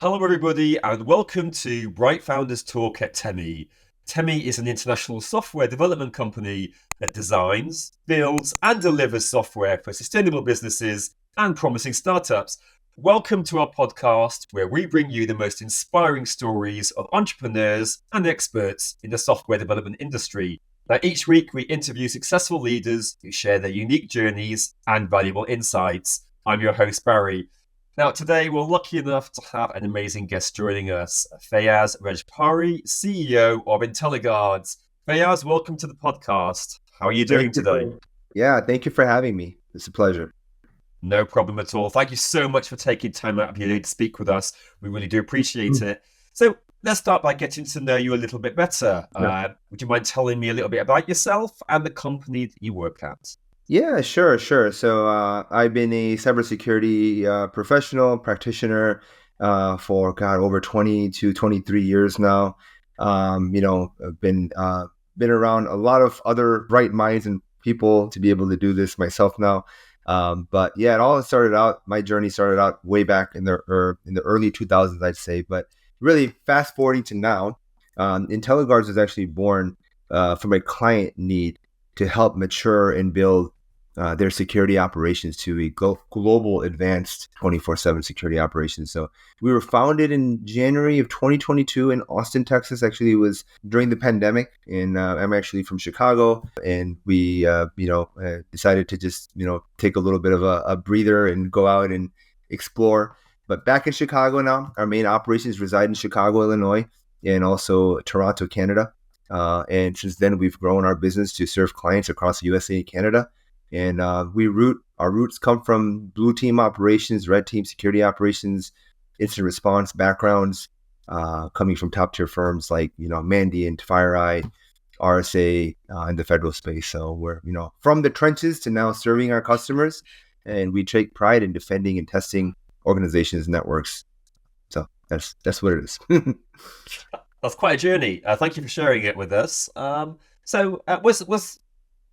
Hello, everybody, and welcome to Bright Founders Talk at TEMI. TEMI is an international software development company that designs, builds, and delivers software for sustainable businesses and promising startups. Welcome to our podcast, where we bring you the most inspiring stories of entrepreneurs and experts in the software development industry. Now, each week, we interview successful leaders who share their unique journeys and valuable insights. I'm your host, Barry. Now, today we're lucky enough to have an amazing guest joining us, Fayyaz Rajpari, CEO of IntelliGuards. Fayyaz, welcome to the podcast. How are you doing today? Thank you for having me. It's a pleasure. No problem at all. Thank you so much for taking time out of your day to speak with us. We really do appreciate it. So let's start by getting to know you a little bit better. Would you mind telling me a little bit about yourself and the company that you work at? Yeah, sure. So I've been a cybersecurity professional practitioner for over 20 to 23 years now. I've been around a lot of other bright minds and people to be able to do this myself now. But yeah, it all started out. My journey started out way back in the early 2000s, I'd say. But really, fast forwarding to now, IntelliGuards was actually born from a client need to help mature and build their security operations to a global advanced 24/7 security operations. So we were founded in January of 2022 in Austin, Texas. Actually, it was during the pandemic, and I'm actually from Chicago. And we, decided to just, take a little bit of a breather and go out and explore. But back in Chicago now, our main operations reside in Chicago, Illinois, and also Toronto, Canada. And since then, we've grown our business to serve clients across the USA and Canada. And our roots come from blue team operations, red team security operations, incident response backgrounds, coming from top tier firms like, Mandiant, FireEye, RSA, in the federal space. So we're, from the trenches to now serving our customers, and we take pride in defending and testing organizations' networks. So that's what it is. That's quite a journey. Thank you for sharing it with us. Was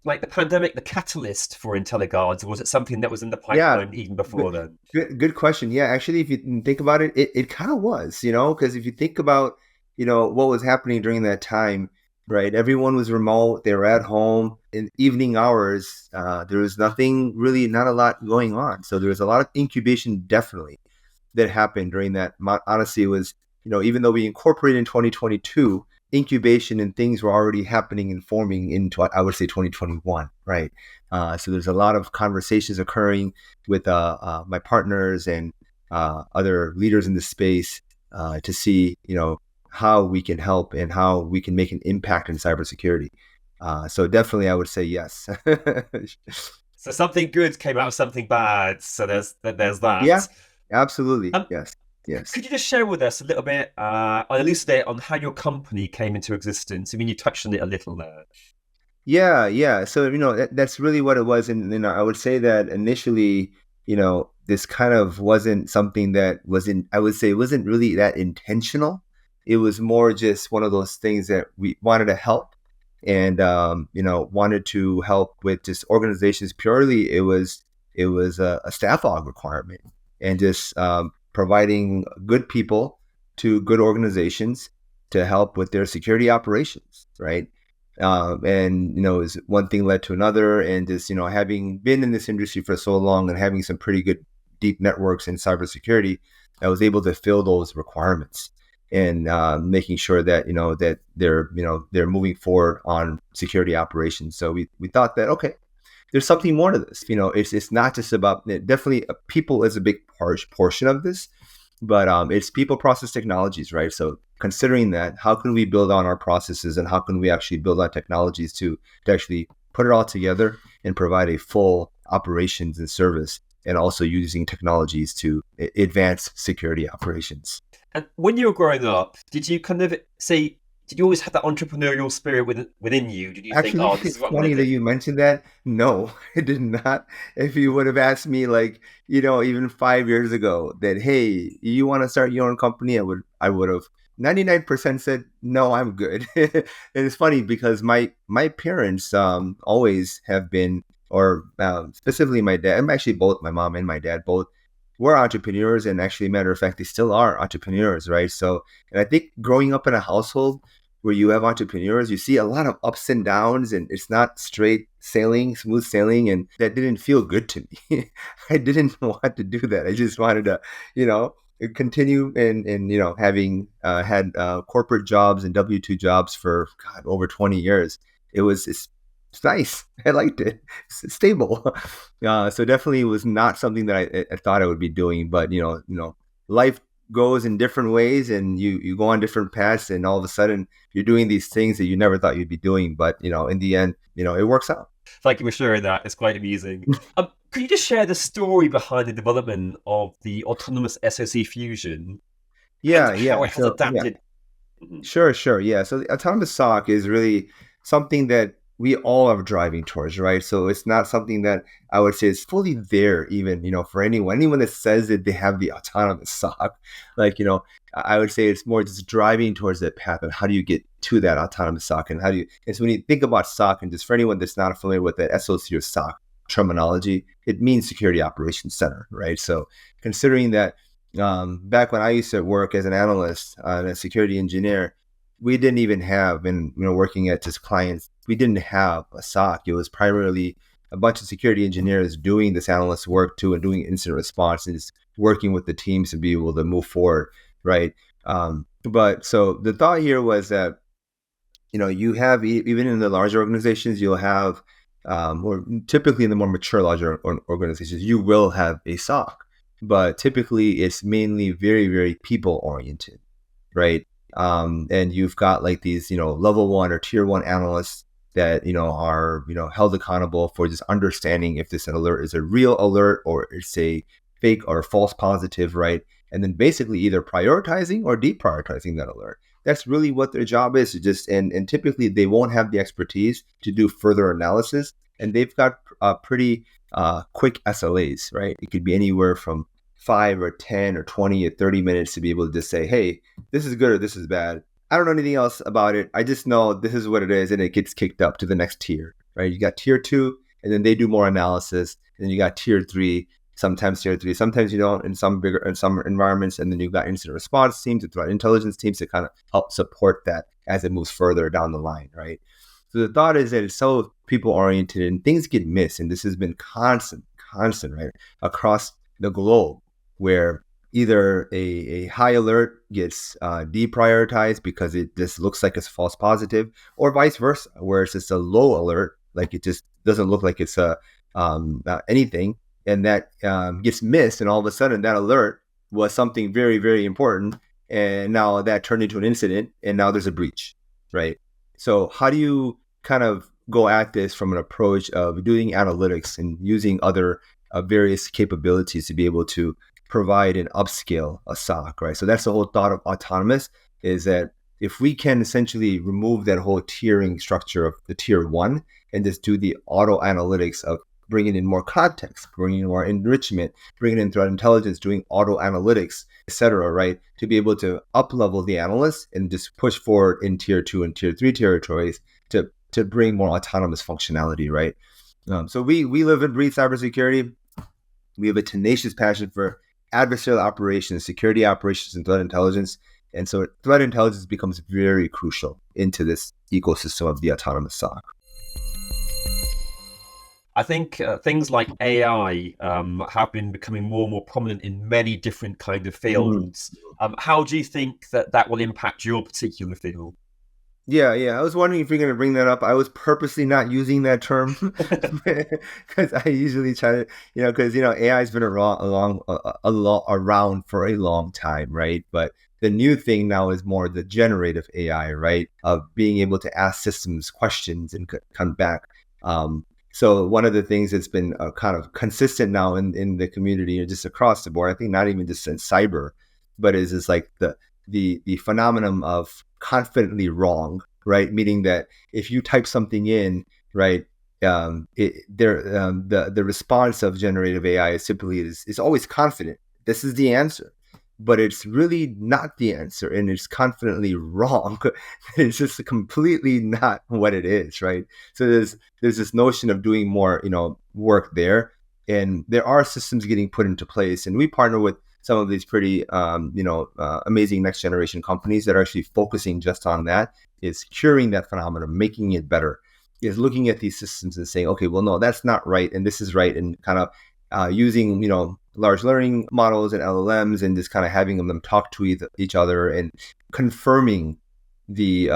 like the pandemic the catalyst for IntelliGuards, or was it something that was in the pipeline even before then? Good question. Yeah, actually, if you think about it, it kind of was, because if you think about, what was happening during that time, right? Everyone was remote. They were at home in evening hours. There was not a lot going on. So there was a lot of incubation definitely that happened during that. Honestly, it was, even though we incorporated in 2022, incubation and things were already happening and forming into, I would say, 2021, right? So there's a lot of conversations occurring with my partners and other leaders in the space to see, how we can help and how we can make an impact in cybersecurity. So definitely, I would say yes. So something good came out of something bad. So there's that. Yeah, absolutely. Yes. Could you just share with us a little bit, elucidate on how your company came into existence? I mean, you touched on it a little there. Yeah. So, that's really what it was. And I would say that initially, this kind of wasn't something that I would say it wasn't really that intentional. It was more just one of those things that we wanted to help and, wanted to help with just organizations purely. It was a staff aug requirement and just, providing good people to good organizations to help with their security operations, right? As one thing led to another, and just, having been in this industry for so long and having some pretty good deep networks in cybersecurity, I was able to fill those requirements and making sure that, that they're moving forward on security operations. So we thought that, okay, there's something more to this. It's not just about, definitely people is a big portion of this, but it's people, process, technologies, right? So considering that, how can we build on our processes and how can we actually build on technologies to actually put it all together and provide a full operations and service, and also using technologies to advance security operations. And when you were growing up, did you always have that entrepreneurial spirit within you? Did you Actually, think, this it's is what I'm funny going that to do? you mentioned that. No, it did not. If you would have asked me, like, even 5 years ago that, hey, you want to start your own company, I would have 99% said, no, I'm good. And it's funny because my parents always have been, or specifically my dad, I'm actually both, my mom and my dad both were entrepreneurs, and actually, matter of fact, they still are entrepreneurs, right? So, and I think growing up in a household where you have entrepreneurs, you see a lot of ups and downs, and it's not straight sailing, smooth sailing, and that didn't feel good to me. I didn't want to do that. I just wanted to, you know, continue and you know, having had corporate jobs and W-2 jobs for God over 20 years. It's nice. I liked it. It's stable. So definitely was not something that I thought I would be doing. But life goes in different ways, and you go on different paths, and all of a sudden you're doing these things that you never thought you'd be doing. But in the end, it works out. Thank you for sharing that. It's quite amusing. Could you just share the story behind the development of the autonomous SoC Fusion Yeah, and yeah. how it has So yeah. adapted? Sure. Yeah. So the autonomous SOC is really something that we all are driving towards, right? So it's not something that I would say is fully there, even, for anyone that says that they have the autonomous SOC. Like, I would say it's more just driving towards that path of how do you get to that autonomous SOC, and and so when you think about SOC, and just for anyone that's not familiar with that SOC or SOC terminology, it means Security Operations Center, right? So considering that back when I used to work as an analyst and a security engineer, we didn't even have, and working at just clients, we didn't have a SOC. It was primarily a bunch of security engineers doing this analyst work too, and doing incident response, and just working with the teams to be able to move forward, right? But so the thought here was that you have, even in the larger organizations, you'll have, or typically in the more mature larger organizations, you will have a SOC. But typically it's mainly very, very people oriented, right? And you've got like these, level 1 or tier 1 analysts that, are, held accountable for just understanding if this alert is a real alert or it's a fake or false positive, right? And then basically either prioritizing or deprioritizing that alert. That's really what their job is. And typically they won't have the expertise to do further analysis, and they've got pretty quick SLAs, right? It could be anywhere from 5 or 10 or 20 or 30 minutes to be able to just say, hey, this is good or this is bad. I don't know anything else about it. I just know this is what it is, and it gets kicked up to the next tier, right? You got tier 2, and then they do more analysis. And then you got tier 3, sometimes tier 3, sometimes you don't in some environments. And then you've got incident response teams, threat intelligence teams to kind of help support that as it moves further down the line, right? So the thought is that it's so people oriented and things get missed. And this has been constant, right? Across the globe, where either a high alert gets deprioritized because it just looks like it's false positive, or vice versa, where it's just a low alert, like it just doesn't look like it's anything, and that gets missed, and all of a sudden that alert was something very, very important, and now that turned into an incident, and now there's a breach, right? So how do you kind of go at this from an approach of doing analytics and using other various capabilities to be able to provide and upscale a SOC, right? So that's the whole thought of autonomous, is that if we can essentially remove that whole tiering structure of the tier 1 and just do the auto analytics of bringing in more context, bringing in more enrichment, bringing in threat intelligence, doing auto analytics, etc., right? To be able to up-level the analyst and just push forward in tier 2 and tier 3 territories to bring more autonomous functionality, right? So we live and breathe cybersecurity. We have a tenacious passion for adversarial operations, security operations, and threat intelligence. And so threat intelligence becomes very crucial into this ecosystem of the autonomous SOC. I think things like AI have been becoming more and more prominent in many different kind of fields. How do you think that will impact your particular field? Yeah. I was wondering if you're going to bring that up. I was purposely not using that term because I usually try to, because AI has been around for a long time, right? But the new thing now is more the generative AI, right? Of being able to ask systems questions and come back. So one of the things that's been kind of consistent now in the community, or just across the board, I think not even just in cyber, but is like the phenomenon of confidently wrong, right? Meaning that if you type something in, right, the response of generative AI is simply is always confident. This is the answer, but it's really not the answer, and it's confidently wrong. It's just completely not what it is, right? So there's this notion of doing more, work there. And there are systems getting put into place, and we partner with some of these pretty, amazing next generation companies that are actually focusing just on that, is curing that phenomenon, making it better, is looking at these systems and saying, okay, well, no, that's not right, and this is right, and kind of using, large learning models and LLMs, and just kind of having them talk to each other and confirming the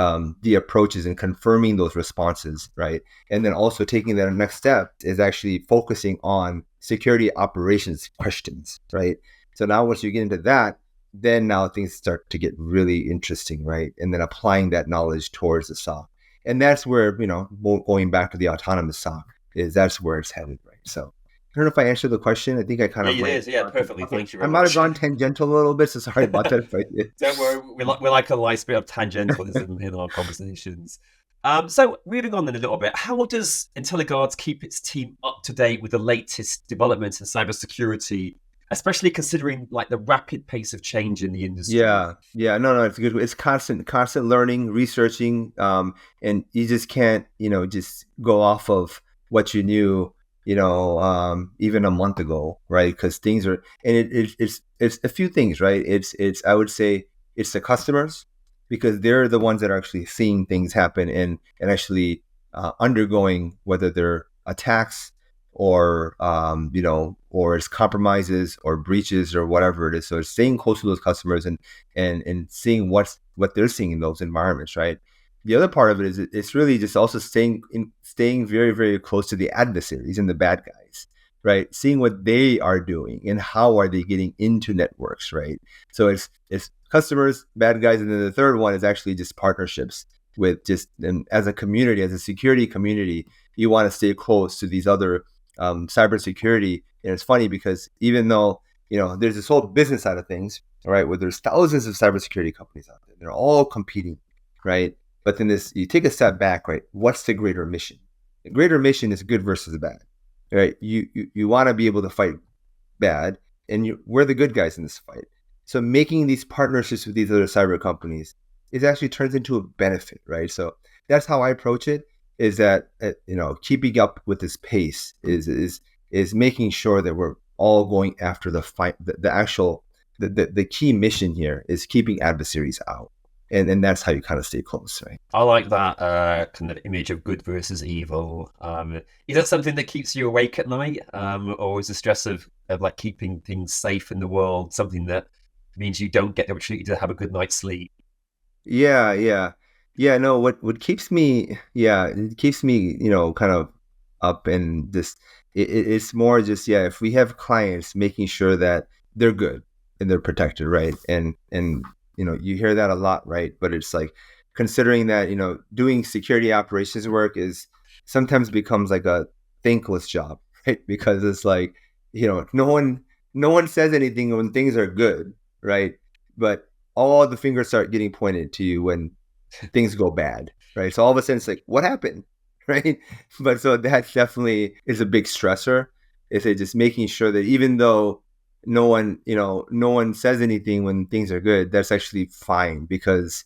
approaches and confirming those responses, right? And then also taking that next step is actually focusing on security operations questions, right? So now once you get into that, then now things start to get really interesting, right? And then applying that knowledge towards the SOC. And that's where, going back to the autonomous SOC, that's where it's headed, right? So I don't know if I answered the question. I think I kind of it is. Yeah, perfectly. Thank you I very might have much. gone tangential a little bit, so sorry about that. Don't worry, we like a nice bit of tangentialism in our conversations. So moving on then a little bit, how does IntelliGuards keep its team up to date with the latest developments in cybersecurity, especially considering like the rapid pace of change in the industry? No, it's good. It's constant learning, researching, and you just can't, just go off of what you knew, even a month ago, right? Because things are, and it's a few things, right? It's I would say it's the customers, because they're the ones that are actually seeing things happen and actually undergoing, whether they're attacks or or it's compromises or breaches or whatever it is. So it's staying close to those customers and seeing what they're seeing in those environments, right? The other part of it is it's really just also staying very, very close to the adversaries and the bad guys, right? Seeing what they are doing and how are they getting into networks, right? So it's customers, bad guys, and then the third one is actually just partnerships with just, and as a community, as a security community, you want to stay close to these other cybersecurity. And it's funny because even though there's this whole business side of things, right, where there's thousands of cybersecurity companies out there, they're all competing, right? But then you take a step back, right? What's the greater mission? The greater mission is good versus bad, right? You want to be able to fight bad, and we're the good guys in this fight. So making these partnerships with these other cyber companies is actually turns into a benefit, right? So that's how I approach it. Is that keeping up with this pace is making sure that we're all going after the fight. The key mission here is keeping adversaries out. And that's how you kind of stay close, right? I like that kind of image of good versus evil. Is that something that keeps you awake at night, or is the stress of like keeping things safe in the world something that means you don't get the opportunity to have a good night's sleep? Yeah. No, what keeps me, it keeps me, kind of up, and just it's more just, if we have clients, making sure that they're good and they're protected, right? And you hear that a lot, right? But it's like considering that, doing security operations work is sometimes becomes like a thankless job, right? Because it's like, no one says anything when things are good, right? But all the fingers start getting pointed to you when things go bad, right? So all of a sudden it's like, what happened? Right? But so that definitely is a big stressor. Is it just making sure that even though no one says anything when things are good, that's actually fine, because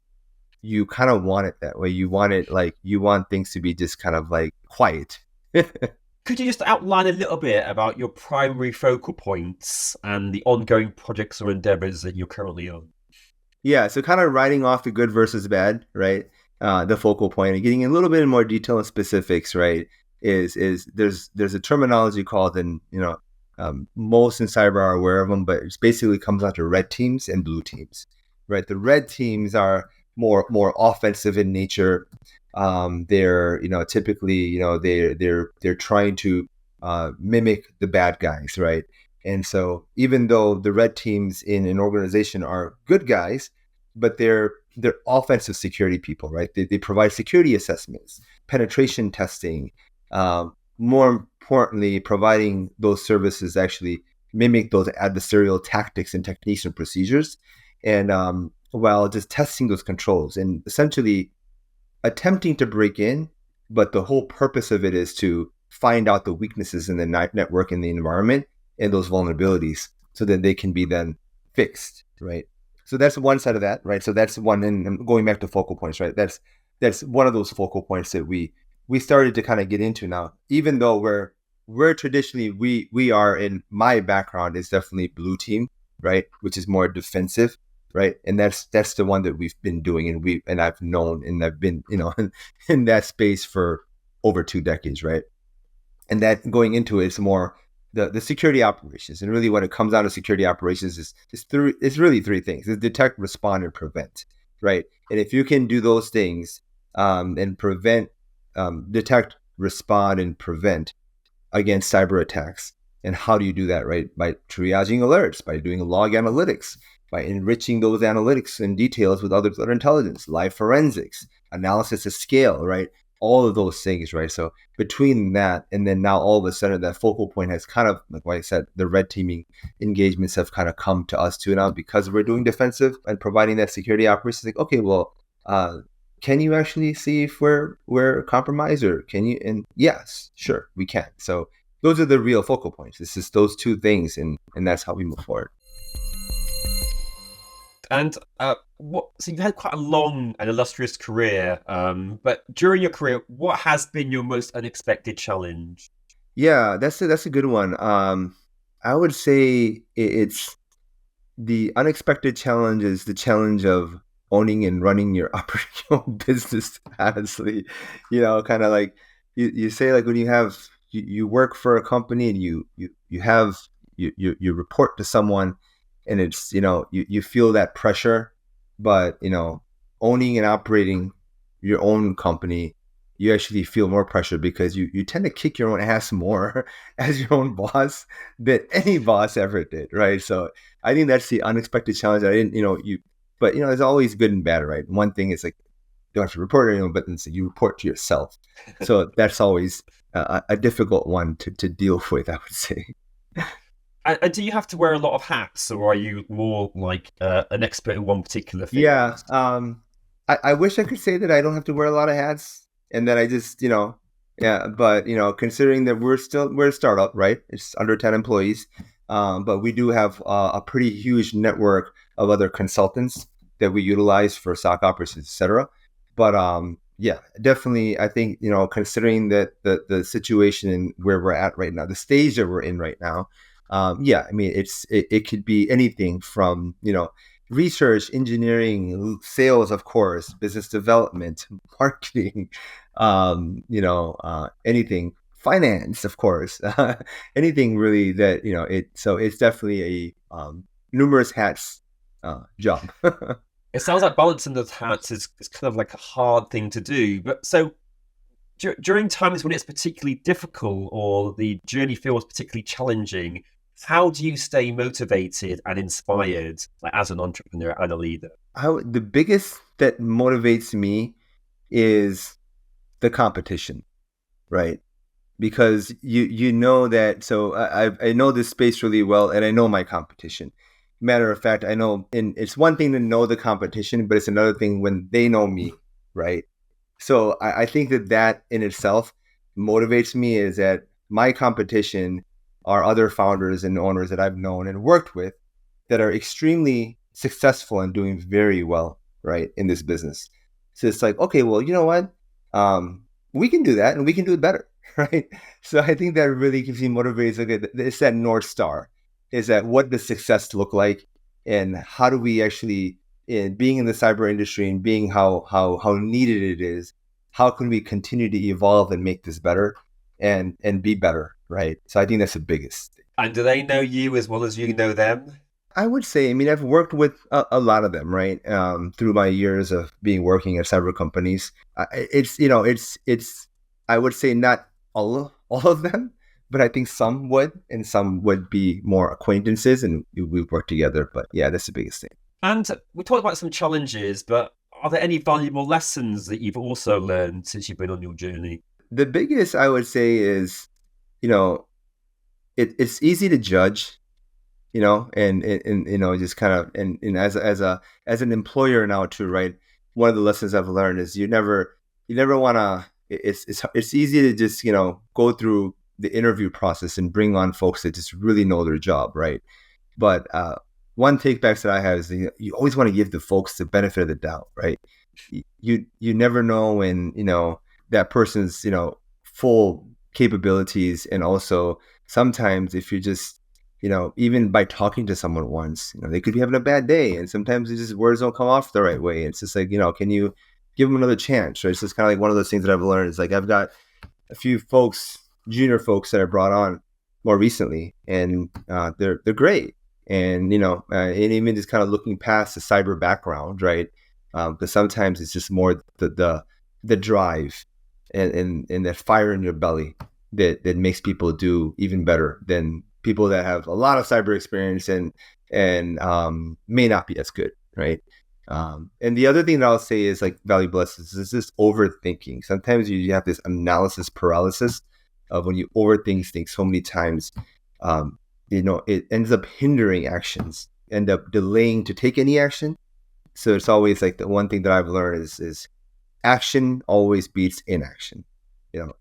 you kind of want it that way. You want it like, you want things to be just kind of like quiet. Could you just outline a little bit about your primary focal points and the ongoing projects or endeavors that you're currently on? Yeah, so kind of writing off the good versus bad, right? The focal point, and getting a little bit more detail and specifics, right? Is there's a terminology called, and most in cyber are aware of them, but it basically comes out to red teams and blue teams, right? The red teams are more offensive in nature. They're typically they're trying to mimic the bad guys, right? And so even though the red teams in an organization are good guys, but they're offensive security people, right? They provide security assessments, penetration testing. More importantly, providing those services actually mimic those adversarial tactics and techniques and procedures, and while just testing those controls and essentially attempting to break in. But the whole purpose of it is to find out the weaknesses in the network and the environment and those vulnerabilities, so that they can be then fixed, right? So that's one side of that, right? So that's one, and going back to focal points, right? That's one of those focal points that we started to kind of get into now, even though we're we're traditionally, we are, in my background is definitely blue team, right, which is more defensive, right, and that's the one that we've been doing, and I've known, and I've been, in that space for over 2 decades, right. And that going into it is more the security operations. And really what it comes down to security operations is it's really three things: it's detect, respond, and prevent, right? And if you can do those things, and prevent, detect, respond, and prevent against cyber attacks. And how do you do that, right? By triaging alerts, by doing log analytics, by enriching those analytics and details with other intelligence, live forensics, analysis at scale, right? All of those things, right? So between that and then now all of a sudden that focal point has kind of, like what I said, the red teaming engagements have kind of come to us too now, because we're doing defensive and providing that security operations. Like, okay, well, can you actually see if we're compromised, or can you? And yes, sure, we can. So those are the real focal points. It's just those two things, and that's how we move forward. And so you've had quite a long and illustrious career, but during your career, what has been your most unexpected challenge? Yeah, that's a good one. I would say it's the unexpected challenge is the challenge of owning and running your own business. Honestly, kind of like you say, like when you work for a company and you have you report to someone, and it's you feel that pressure, but owning and operating your own company, you actually feel more pressure because you tend to kick your own ass more as your own boss than any boss ever did, right? So I think that's the unexpected challenge. I didn't, but it's always good and bad, right? One thing is like you don't have to report anyone, but then you report to yourself. So that's always a difficult one to deal with, I would say. And do you have to wear a lot of hats, or are you more like an expert in one particular thing? Yeah. I wish I could say that I don't have to wear a lot of hats and that I just, yeah, but considering that we're a startup, right? It's under 10 employees. But we do have a pretty huge network of other consultants that we utilize for SOC operations, et cetera. But yeah, definitely, I think, considering that the situation and where we're at right now, the stage that we're in right now, yeah, I mean, it could be anything from, research, engineering, sales, of course, business development, marketing, anything, finance, of course, anything really that, so it's definitely a numerous hats job. It sounds like balancing those hats is kind of like a hard thing to do. But so during times when it's particularly difficult or the journey feels particularly challenging, how do you stay motivated and inspired, like as an entrepreneur and a leader? The biggest that motivates me is the competition, right? Because you know that. So I know this space really well, and I know my competition. Matter of fact, I know, and it's one thing to know the competition, but it's another thing when they know me, right? So I think that in itself motivates me, is that my competition are other founders and owners that I've known and worked with that are extremely successful and doing very well, right, in this business. So it's like, okay, well, you know what? We can do that and we can do it better, right? So I think that really gives me motivated. Okay, it's that North Star, is that what does success look like, and how do we actually, in being in the cyber industry and being how needed it is, how can we continue to evolve and make this better and be better, right? So I think that's the biggest thing. And do they know you as well as you know them? I would say, I mean, I've worked with a lot of them, right? Through my years of working at cyber companies, it's I would say not all of them, but I think some would, and some would be more acquaintances, and we've worked together. But yeah, that's the biggest thing. And we talked about some challenges, but are there any valuable lessons that you've also learned since you've been on your journey? The biggest, I would say, is, you know, it's easy to judge, and just kind of, and as an employer now too, right? One of the lessons I've learned is you never want to. It's easy to just go through the interview process and bring on folks that just really know their job, right? But one takebacks that I have is that you always want to give the folks the benefit of the doubt, right? You never know when that person's full capabilities. And also sometimes if you're just, even by talking to someone once, they could be having a bad day, and sometimes it's just words don't come off the right way. It's just like, can you give them another chance? Right? It's just kind of like one of those things that I've learned. Is like I've got a few folks, junior folks that I brought on more recently, and they're great. And and even just kind of looking past the cyber background, right? Because sometimes it's just more the drive and that fire in your belly that makes people do even better than people that have a lot of cyber experience and may not be as good, right? And the other thing that I'll say is like valuable lessons is this overthinking. Sometimes you have this analysis paralysis of when you overthink things so many times, it ends up hindering actions, end up delaying to take any action. So it's always like the one thing that I've learned is action always beats inaction.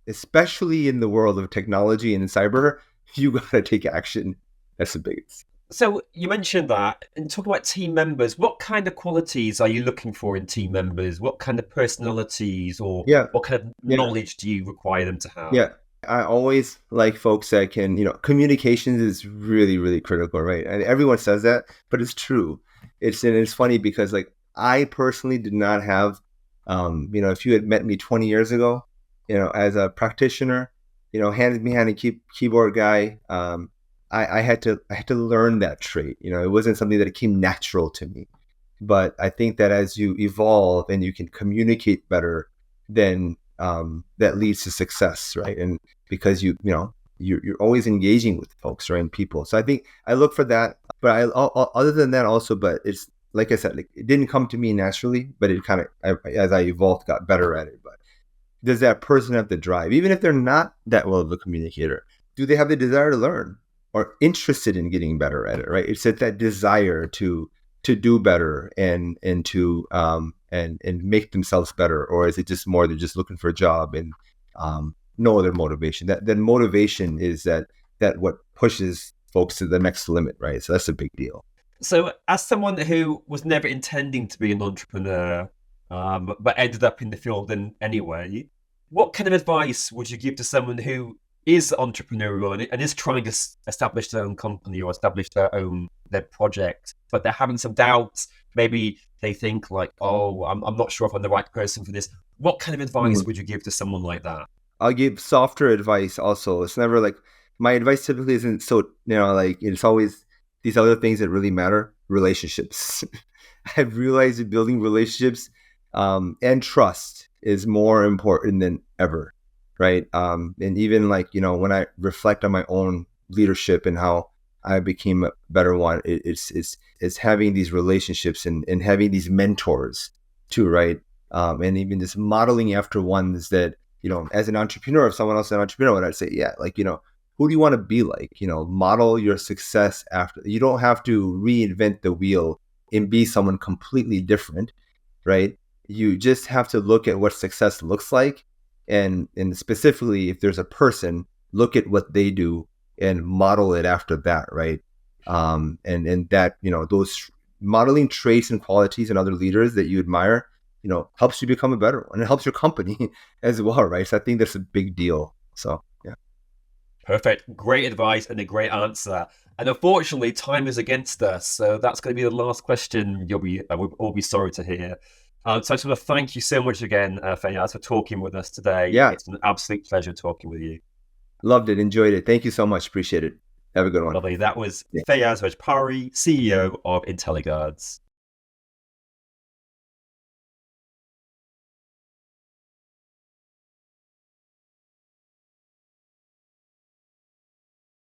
Especially in the world of technology and cyber, you got to take action. That's the biggest. So you mentioned that, and talking about team members, what kind of qualities are you looking for in team members? What kind of personalities or what kind of knowledge do you require them to have? Yeah. I always like folks that can, communications is really, really critical, right? And everyone says that, but it's true. It's funny because like I personally did not have, if you had met me 20 years ago, as a practitioner, hand me hand and keyboard guy, I had to learn that trait. It wasn't something that came natural to me. But I think that as you evolve and you can communicate better, then that leads to success, right? And because you're always engaging with folks, right, and people. So I think I look for that. But other than that also, but it's like I said, like it didn't come to me naturally, but it kind of as I evolved, got better at it. But does that person have the drive, even if they're not that well of a communicator? Do they have the desire to learn or interested in getting better at it? Right? It's that desire to do better and to and make themselves better, or is it just more they're just looking for a job and no other motivation? That motivation is that what pushes folks to the next limit, right? So that's a big deal. So as someone who was never intending to be an entrepreneur, but ended up in the field anyway, what kind of advice would you give to someone who is entrepreneurial and is trying to establish their own company or establish their project, but they're having some doubts? Maybe they think like, oh, I'm not sure if I'm the right person for this. What kind of advice would you give to someone like that? I'll give softer advice also. It's never like, my advice typically isn't so, like it's always these other things that really matter. Relationships. I've realized that building relationships and trust is more important than ever. Right. And even like, when I reflect on my own leadership and how I became a better one, it's having these relationships and having these mentors too. Right. And even just modeling after ones that, as an entrepreneur, if someone else is an entrepreneur, what I'd say, yeah, like, who do you want to be like? Model your success after. You don't have to reinvent the wheel and be someone completely different. Right. You just have to look at what success looks like. And specifically, if there's a person, look at what they do and model it after that, right? And that, those modeling traits and qualities and other leaders that you admire, helps you become a better one. And it helps your company as well, right? So I think that's a big deal. So, yeah. Perfect. Great advice and a great answer. And unfortunately, time is against us. So that's going to be the last question we'll all be sorry to hear. So I just want to thank you so much again, Fayyaz, for talking with us today. Yeah. It's an absolute pleasure talking with you. Loved it. Enjoyed it. Thank you so much. Appreciate it. Have a good one. Lovely. That was Fayyaz Rajpari, CEO of IntelliGuards.